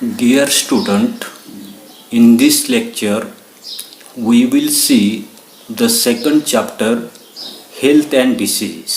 Dear student, in this lecture we will see the second chapter health and diseases.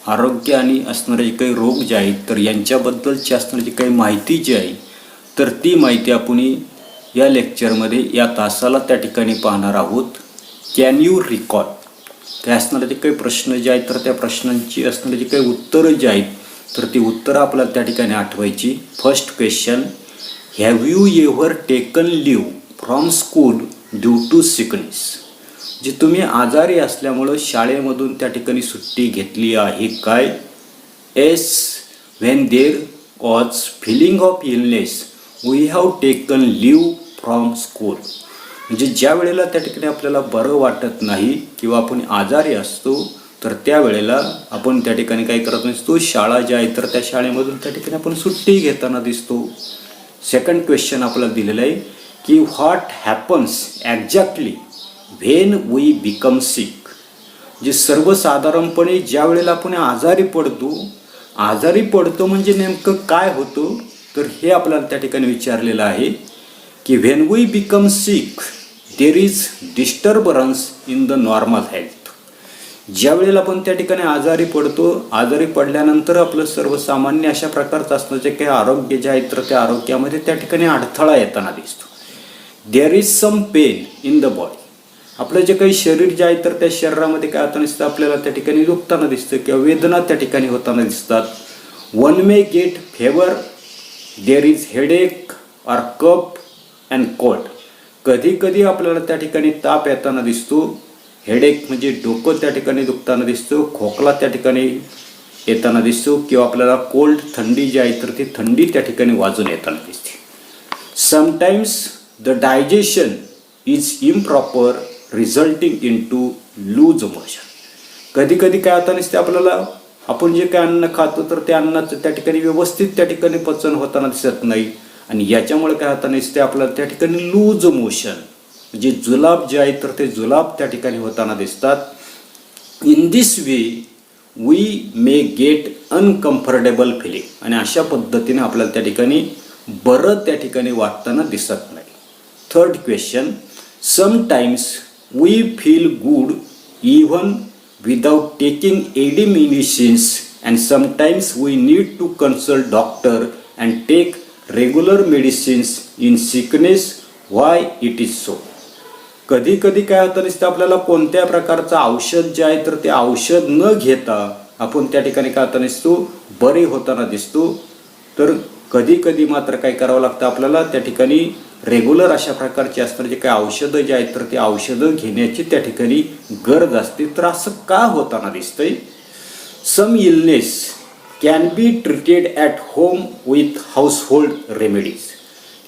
आरोग्य आणि असणारे जे काही रोग जे आहेत तर यांच्याबद्दलची असणारी जी काही माहिती जी आहे तर ती माहिती आपण या लेक्चरमध्ये या तासाला त्या ठिकाणी पाहणार आहोत. कॅन यू रिकॉल काय असणारे जे काही प्रश्न जे आहेत तर त्या प्रश्नांची असणारी जी काही उत्तरं जी आहेत तर ती उत्तरं आपल्याला त्या ठिकाणी आठवायची. First question, have you ever taken leave from school due to sickness? जे तुम्ही आजारी असल्यामुळं शाळेमधून त्या ठिकाणी सुट्टी घेतली आहे काय? Yes, when there was feeling of illness we have taken leave from school. म्हणजे ज्या वेळेला त्या ठिकाणी आपल्याला बरं वाटत नाही किंवा आपण आजारी असतो तर त्यावेळेला आपण त्या ठिकाणी काय करत नसतो, शाळा जी आहे तर त्या शाळेमधून त्या ठिकाणी आपण सुट्टी घेताना दिसतो. सेकंड क्वेश्चन आपल्याला दिलेलं आहे की what happens exactly when we become sick? जे सर्वसाधारणपणे ज्या वेळेला आपण आजारी पडतो म्हणजे नेमकं काय होतं तर हे आपल्याला त्या ठिकाणी विचारलेलं आहे की when we become sick there is disturbance in the normal health. ज्या वेळेला आपण त्या ठिकाणी आजारी पडल्यानंतर आपलं सर्वसामान्य अशा प्रकारचं असतं जे काही आरोग्य जे आहे तर त्या आरोग्यामध्ये त्या ठिकाणी अडथळा येताना दिसतो. There is some pain in the body. आपलं जे काही शरीर जे आहे तर त्या शरीरामध्ये काय होताना दिसतं, आपल्याला त्या ठिकाणी दुखताना दिसतं किंवा वेदना त्या ठिकाणी होताना दिसतात. One may get fever, there is headache or cough and cold. कधी कधी आपल्याला त्या ठिकाणी ताप येताना दिसतो. हेडेक म्हणजे डोकं त्या ठिकाणी दुखताना दिसतो, खोकला त्या ठिकाणी येताना दिसतो किंवा आपल्याला कोल्ड थंडी जी आहे तर ती थंडी त्या ठिकाणी वाजून येताना दिसते. Sometimes the digestion is improper resulting in to loose motion. कधी कधी काय होताना दिसते, आपल्याला आपण जे काय अन्न खातो तर त्या अन्नाचं त्या ठिकाणी व्यवस्थित त्या ठिकाणी पचन होताना दिसत नाही आणि याच्यामुळे काय होताना दिसते, आपल्याला त्या ठिकाणी लूज मोशन म्हणजे जुलाब जे आहे तर ते जुलाब त्या ठिकाणी होताना दिसतात. In this way we may get uncomfortable feeling. आणि अशा पद्धतीने आपल्याला त्या ठिकाणी बरं त्या ठिकाणी वाटताना दिसत नाही. Third question, sometimes we feel good even without taking any medicines and sometimes we need to consult doctor and take regular medicines in sickness. Why it is so? कधी कधी काय होतं दिसतं, आपल्याला कोणत्या प्रकारचं औषध जे आहे तर ते औषध न घेता आपण त्या ठिकाणी काय होताना दिसतो, बरे होताना दिसतो. तर कधी कधी मात्र काय करावं लागतं, आपल्याला त्या ठिकाणी रेग्युलर अशा प्रकारचे असणारे जे काही औषधं जे आहेत तर ते औषधं घेण्याची त्या ठिकाणी गरज असते. तर असं का होताना दिसतंय? Some illness can be treated at home with household remedies.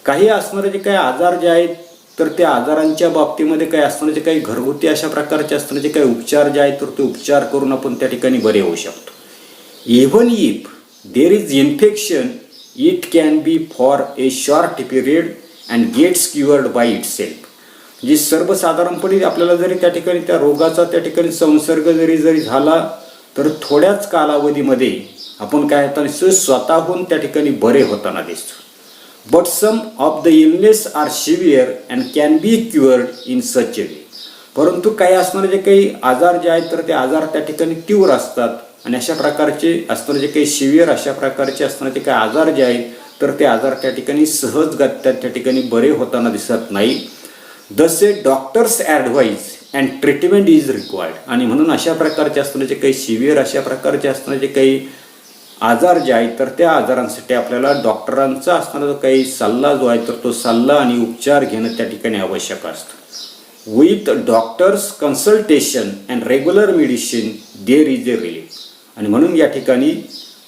काही असणारे जे काही आजार जे आहेत तर त्या आजारांच्या बाबतीमध्ये काय असणारे जे काही घरगुती अशा प्रकारचे असणारे जे काही उपचार जे आहेत तर ते उपचार करून आपण त्या ठिकाणी बरे होऊ शकतो. Even if there is infection it can be for a short period and gets cured by itself. म्हणजे सर्वसाधारणपणे आपल्याला जरी त्या ठिकाणी त्या रोगाचा त्या ठिकाणी संसर्ग जरी झाला तर थोड्याच कालावधीमध्ये आपण काय होताना स्वतःहून त्या ठिकाणी बरे होताना दिसतो. But some of the illness are severe and can be cured in such a way. परंतु काही असणारे जे काही आजार जे आहेत तर ते आजार त्या ठिकाणी तीव्र असतात आणि अशा प्रकारचे असणारे जे काही सिव्हिअर अशा प्रकारचे असणारे जे काही आजार जे आहेत तर ते आजार त्या ठिकाणी सहजगत्या त्या ठिकाणी बरे होताना दिसत नाही. जसे doctors advise and treatment is required. आणि म्हणून अशा प्रकारचे असणारे जे काही सिव्हिअर अशा प्रकारचे असणारे जे काही आजार जे आहेत तर त्या आजारांसाठी आपल्याला डॉक्टरांचा असणारा जो काही सल्ला जो आहे तर तो सल्ला आणि उपचार घेणं त्या ठिकाणी आवश्यक असतं. With doctors consultation and regular medicine there is a relief. आणि म्हणून या ठिकाणी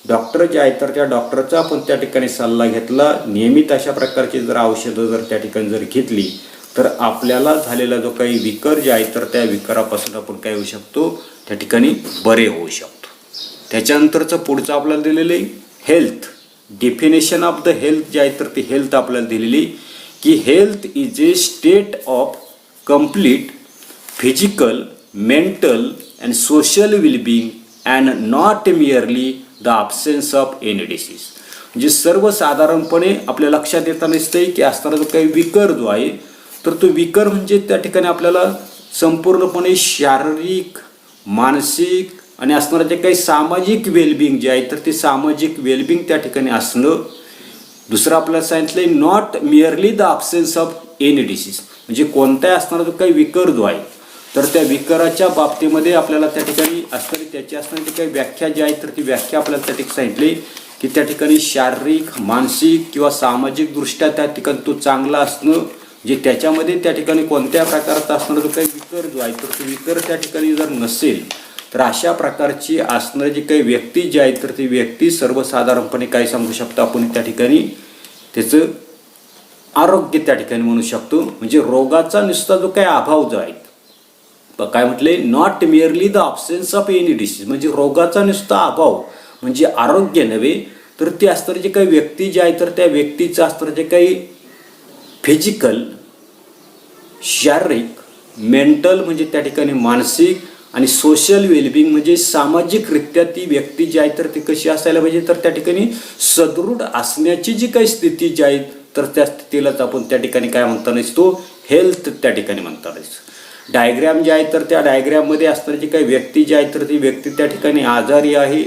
डॉक्टर जे आहेत तर त्या डॉक्टरचा आपण त्या ठिकाणी सल्ला घेतला, नियमित अशा प्रकारची जर औषधं जर त्या ठिकाणी जर घेतली तर आपल्याला झालेला जो काही विकार जे आहे तर त्या विकारापासून आपण काय होऊ शकतो, त्या ठिकाणी बरे होऊ शकतो. त्याच्यानंतरचं पुढचं आपल्याला दिलेलं आहे health. Definition of the health जे आहे तर ती हेल्थ आपल्याला दिलेली की health is a state of complete physical, mental and social wellbeing and not merely the absence of any disease. म्हणजे सर्वसाधारणपणे आपल्या लक्षात येताना दिसतंय की असणारा जो काही विकर जो आहे, तर तो विकर म्हणजे त्या ठिकाणी आपल्याला संपूर्णपणे शारीरिक, मानसिक आणि असणारं जे काही सामाजिक वेलबिंग जे आहे, तर ते सामाजिक वेलबिंग त्या ठिकाणी असणं. दुसरं आपल्याला सांगितलं आहे not merely the absence of any disease, म्हणजे कोणताही असणारा जो काही विकर जो आहे, तर त्या विकाराच्या बाबतीमध्ये आपल्याला त्या ठिकाणी असणारी त्याची असणारी काही व्याख्या जी आहे, तर ती व्याख्या आपल्याला त्या ठिकाणी सांगितली की त्या ठिकाणी शारीरिक, मानसिक किंवा सामाजिकदृष्ट्या त्या ठिकाणी तो चांगला असणं, जे त्याच्यामध्ये त्या ठिकाणी कोणत्या प्रकारचा असणारा जो काही विकर जो आहे, तर तो विकर त्या ठिकाणी जर नसेल, तर अशा प्रकारची असणारी जी काही व्यक्ती जी आहे, तर ती व्यक्ती सर्वसाधारणपणे काय सांगू शकतो आपण त्या ठिकाणी त्याचं आरोग्य त्या ठिकाणी म्हणू शकतो. म्हणजे रोगाचा नुसता जो काही अभाव जो आहे, काय म्हटले, not merely the absence of any disease, म्हणजे रोगाचा नुसता अभाव म्हणजे आरोग्य नव्हे, तर ते असणारे जे काही व्यक्ती जे आहे, तर त्या व्यक्तीचं असणारं जे काही फिजिकल, शारीरिक, मेंटल म्हणजे त्या ठिकाणी मानसिक आणि सोशल वेलबिंग म्हणजे सामाजिकरित्या ती व्यक्ती जी आहे, तर ती कशी असायला पाहिजे, तर त्या ठिकाणी सदृढ असण्याची जी काही स्थिती जी आहे, तर त्या स्थितीलाच आपण त्या ठिकाणी काय म्हणता तो हेल्थ त्या ठिकाणी म्हणता. डायग्रॅम जे आहे, तर त्या डायग्रॅममध्ये असणारी जी काही व्यक्ती जी आहे, तर ती व्यक्ती त्या ठिकाणी आजारी आहे,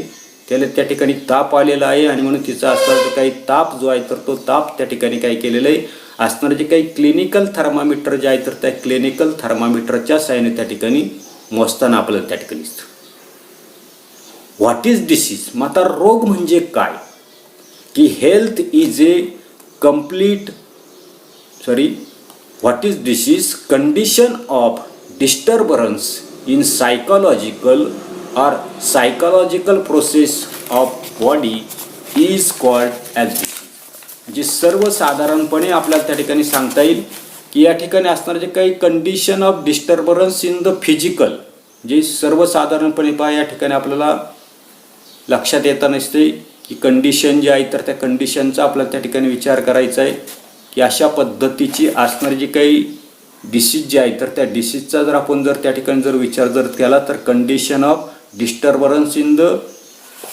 त्याला त्या ठिकाणी ताप आलेला आहे आणि म्हणून तिचा असणारा जो काही ताप जो आहे, तर तो ताप त्या ठिकाणी काय केलेलं आहे, असणारं जे काही क्लिनिकल थर्मामीटर जे आहे, तर त्या क्लिनिकल थर्मामीटरच्या साहाय्याने त्या ठिकाणी मोजताना आपल्याला त्या ठिकाणी दिसतं. व्हॉट इज डिसीज, मग आता रोग म्हणजे काय, की health is A complete what is disease, condition of disturbance in psychological or psychological process of body is called as disease. म्हणजे सर्वसाधारणपणे आपल्याला त्या ठिकाणी सांगता येईल की या ठिकाणी असणारे जे काही condition of disturbance in the physical, जे सर्वसाधारणपणे पहा या ठिकाणी आपल्याला लक्षात येताना दिसते की कंडिशन जी आहे, तर त्या कंडिशनचा आपल्याला त्या ठिकाणी विचार करायचा आहे की अशा पद्धतीची असणारी जी काही डिसीज जी आहे, तर त्या डिसीजचा जर आपण त्या ठिकाणी विचार केला, तर condition of disturbance in the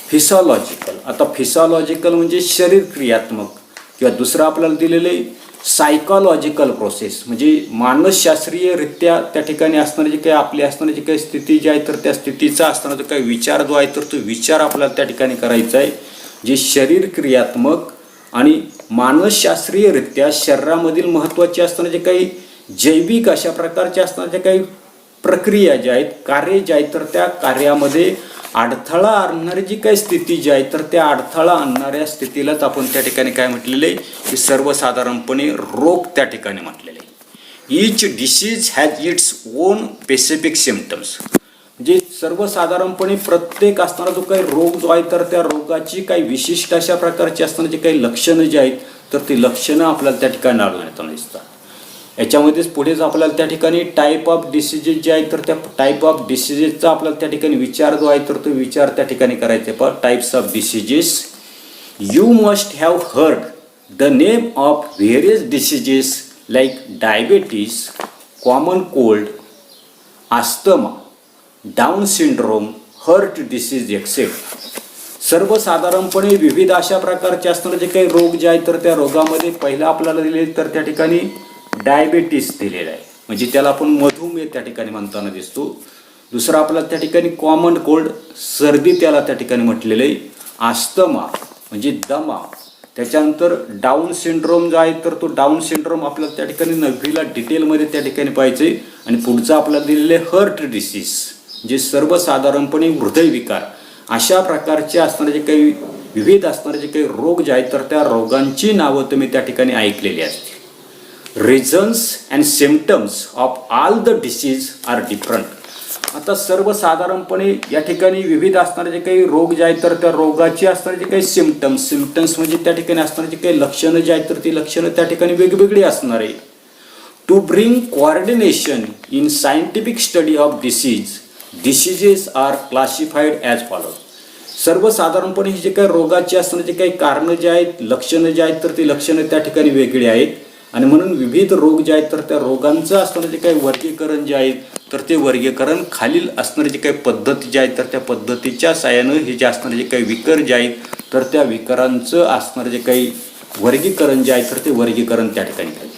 physiological. आता फिसॉलॉजिकल म्हणजे शरीर क्रियात्मक, किंवा दुसरं आपल्याला दिलेलं आहे सायकोलॉजिकल प्रोसेस, म्हणजे मानसशास्त्रीयरित्या त्या ठिकाणी असणारी जी काही आपली असणारी जी काही स्थिती जी आहे, तर त्या स्थितीचा असणारा जो काही विचार जो आहे, तर तो विचार आपल्याला त्या ठिकाणी करायचा आहे, जे शरीर क्रियात्मक आणि मानसशास्त्रीयरित्या शरीरामधील महत्त्वाचे असणारे जे काही जैविक अशा प्रकारच्या असणाऱ्या ज्या काही प्रक्रिया ज्या आहेत, कार्य जे आहेत, तर त्या कार्यामध्ये अडथळा आणणारी जी काही स्थिती जी आहे, तर त्या अडथळा आणणाऱ्या स्थितीलाच आपण त्या ठिकाणी काय म्हटलेलं आहे, की सर्वसाधारणपणे रोग त्या ठिकाणी म्हटलेले आहे. Each disease has its own specific symptoms, म्हणजे सर्वसाधारणपणे प्रत्येक असणारा जो काही रोग जो आहे, तर त्या रोगाची काही विशिष्ट अशा प्रकारची असणारी जी काही लक्षणं जी आहेत, तर ती लक्षणं आपल्याला त्या ठिकाणी आढळून येताना दिसतात. याच्यामध्येच पुढेच आपल्याला त्या ठिकाणी टाईप ऑफ डिसीजेस जे आहेत, तर त्या टाईप ऑफ डिसीजेसचा आपल्याला त्या ठिकाणी विचार जो आहे, तर तो विचार त्या ठिकाणी करायचा आहे. Types of diseases, you must have heard the name of various diseases like diabetes, common cold, asthma, Down syndrome, heart disease except. सर्वसाधारणपणे विविध अशा प्रकारचे असणारे जे काही रोग जे आहेत, तर त्या रोगामध्ये पहिला आपल्याला दिले, तर त्या ठिकाणी डायबिटीस दिलेला आहे, म्हणजे त्याला आपण मधुमेह त्या ठिकाणी म्हणताना दिसतो. दुसरा आपल्याला त्या ठिकाणी कॉमन कोल्ड, सर्दी त्याला त्या ठिकाणी म्हटलेलं आहे. अस्थमा म्हणजे दमा. त्याच्यानंतर डाऊन सिंड्रोम जो आहे, तर तो डाऊन सिंड्रोम आपल्याला त्या ठिकाणी 9वीला डिटेलमध्ये त्या ठिकाणी पाहिजे. आणि पुढचं आपल्याला दिलेलं आहे हार्ट डिसीज, जे सर्वसाधारणपणे हृदयविकार. अशा प्रकारचे असणारे जे काही विविध असणारे जे काही रोग जे आहेत, तर त्या रोगांची नावं तुम्ही त्या ठिकाणी ऐकलेली असतील. Reasons and symptoms of all the disease are different. आता सर्वसाधारणपणे या ठिकाणी विविध असणारे जे काही रोग जे आहेत, तर त्या रोगाची असणारे जे काही सिम्पटम्स म्हणजे त्या ठिकाणी असणारे जे काही लक्षणं जे आहेत, तर ती लक्षणं त्या ठिकाणी वेगवेगळी असणार आहे. To bring coordination in scientific study of diseases are classified as follows. सर्वसाधारणपणे जे काही रोगाची असणारे जे काही कारणं जे आहेत, लक्षणं जे आहेत, तर ती लक्षणं त्या ठिकाणी वेगळी आहेत. आणि म्हणून विविध रोग जे आहेत तर त्या रोगांचं असणारं जे काही वर्गीकरण जे आहे तर ते वर्गीकरण खालील असणारे जे काही पद्धती जे आहेत तर त्या पद्धतीच्या साहाय्यानं हे जे असणारे जे काही विकर जे आहेत तर त्या विकारांचं असणारं जे काही वर्गीकरण जे आहे तर ते वर्गीकरण त्या ठिकाणी केलं.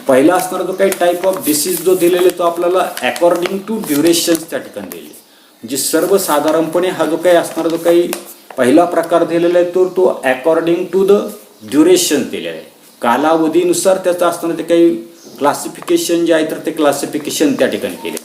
पहिला असणारा जो काही टाईप ऑफ डिसीज जो दिलेला तो आपल्याला अकॉर्डिंग टू ड्युरेशन्स त्या ठिकाणी दिले. म्हणजे सर्वसाधारणपणे हा जो काही असणारा जो काही पहिला प्रकार दिलेला आहे तो अकॉर्डिंग टू द ड्युरेशन दिलेला आहे. कालावधीनुसार त्याचं असणारं ते काही क्लासिफिकेशन जे आहे तर ते क्लासिफिकेशन त्या ठिकाणी केले.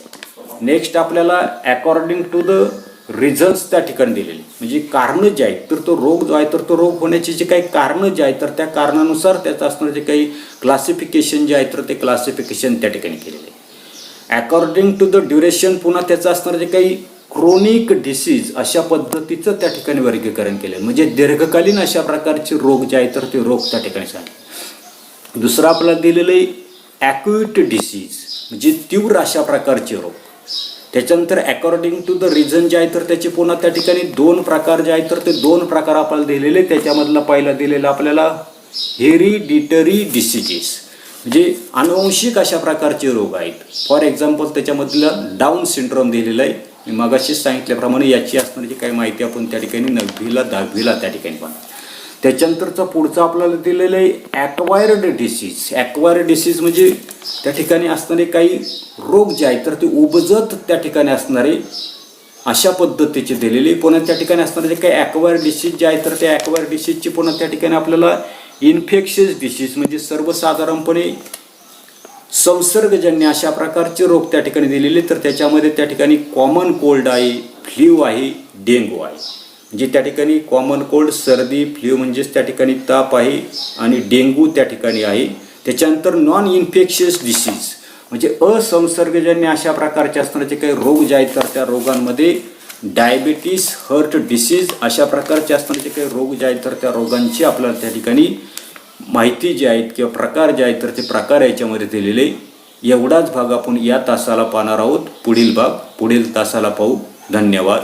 नेक्स्ट आपल्याला अकॉर्डिंग टू द रिझन्स त्या ठिकाणी दिलेली म्हणजे कारणं जे आहेत तर तो रोग जो आहे तर तो रोग होण्याची जे काही कारणं जे आहेत तर त्या कारणानुसार त्याचं असणारं जे काही क्लासिफिकेशन जे आहे तर ते क्लासिफिकेशन त्या ठिकाणी केलेले आहे. अकॉर्डिंग टू द ड्युरेशन पुन्हा त्याचं असणारं जे काही क्रोनिक डिसीज अशा पद्धतीचं त्या ठिकाणी वर्गीकरण केलं म्हणजे दीर्घकालीन अशा प्रकारचे रोग जे आहेत तर ते रोग त्या ठिकाणी सांगितले. दुसरं आपल्याला दिलेलं आहे ॲक्यूट डिसीज म्हणजे तीव्र अशा प्रकारचे रोग. त्याच्यानंतर अकॉर्डिंग टू द रिझन जे आहे तर त्याचे पुन्हा त्या ठिकाणी 2 प्रकार जे आहेत तर ते 2 प्रकार आपल्याला दिलेले. त्याच्यामधला पहिला दिलेला आपल्याला हेरिडिटरी डिसीजेस म्हणजे अनुवंशिक अशा प्रकारचे रोग आहेत. फॉर एक्झाम्पल त्याच्यामधलं डाऊन सिंड्रोम दिलेला आहे. मी मगाशीच सांगितल्याप्रमाणे याची असणारी काही माहिती आपण त्या ठिकाणी 9वीला 10वीला त्या ठिकाणी पाहतो. त्याच्यानंतरचा पुढचा आपल्याला दिलेलं आहे ॲक्वायर्ड डिसीज. ॲक्वायर्ड डिसीज म्हणजे त्या ठिकाणी असणारे काही रोग जे आहेत तर ते उपजत त्या ठिकाणी असणारे अशा पद्धतीचे दिलेले. पुन्हा त्या ठिकाणी असणारे जे काही ॲक्वायर्ड डिसीज जे आहेत तर त्या ॲक्वायर्ड डिसीजची पुन्हा त्या ठिकाणी आपल्याला इन्फेक्शियस डिसीज म्हणजे सर्वसाधारणपणे संसर्गजन्य अशा प्रकारचे रोग त्या ठिकाणी दिलेले. तर त्याच्यामध्ये त्या ठिकाणी कॉमन कोल्ड आहे, फ्ल्यू आहे, डेंग्यू आहे. म्हणजे त्या ठिकाणी कॉमन कोल्ड सर्दी, फ्ल्यू म्हणजेच त्या ठिकाणी ताप आहे आणि डेंग्यू त्या ठिकाणी आहे. त्याच्यानंतर नॉन इन्फेक्शियस डिसीज म्हणजे असंसर्गजन्य अशा प्रकारचे असणारे काही रोग जे आहेत तर त्या रोगांमध्ये डायबिटीस, हार्ट डिसीज अशा प्रकारचे असणारे काही रोग जे आहेत तर त्या रोगांची आपल्याला त्या ठिकाणी माहिती जी आहेत किंवा प्रकार जे आहेत तर ते प्रकार याच्यामध्ये दिलेले. एवढाच भाग आपण या तासाला पाहणार आहोत. पुढील भाग पुढील तासाला पाहू. धन्यवाद.